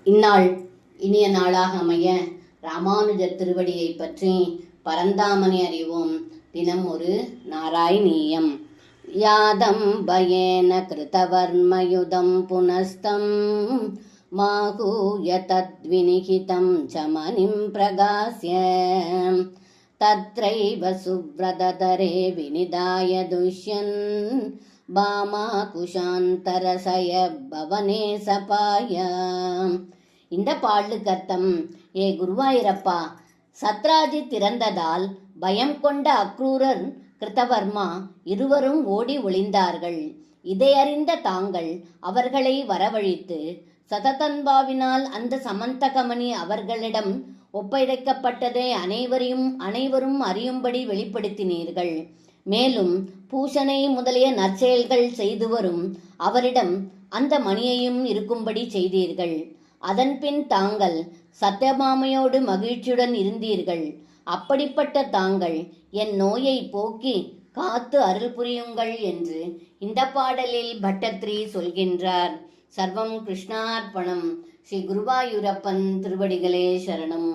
இந்நாள் இனிய நாளாக அமைய ராமானுஜர் திருவடியை பற்றி பரந்தாமனை அறிவோம். தினம் ஒரு நாராயணீயம். யாதம் பயேன கிருதவர்மயுதம் புனஸ்தம் மாகூய தத்வினிகிதம் சமனிம் பிரகாஸ்ய தத்ரைவ சுவ்ரததரே வினிதாய துஷ்யன் பாமா குஷாந்தரசய பவனே சபாய. இந்த பாடலுக்கு அர்த்தம்: ஏ குருவாயிரப்பா, சத்ராஜி திறந்ததால் பயம் கொண்ட அக்ரூரர் கிருத்தவர்மா இருவரும் ஓடி ஒளிந்தார்கள். இதை அறிந்த தாங்கள் அவர்களை வரவழைத்து சததன்பாவினால் அந்த சமந்தகமணி அவர்களிடம் ஒப்படைக்கப்பட்டதை அனைவரும் அறியும்படி வெளிப்படுத்தினீர்கள். மேலும் பூஷனை முதலிய நற்செயல்கள் செய்து வரும் அவரிடம் அந்த மணியையும் இருக்கும்படி செய்தீர்கள். அதன்பின் தாங்கள் சத்யபாமையோடு மகிழ்ச்சியுடன் இருந்தீர்கள். அப்படிப்பட்ட தாங்கள் என் நோயை போக்கி காத்து அருள் புரியுங்கள் என்று இந்த பாடலில் பட்டத்ரி சொல்கின்றார். சர்வம் கிருஷ்ணார்ப்பணம். ஸ்ரீ குருவாயூரப்பன் திருவடிகளே சரணம்.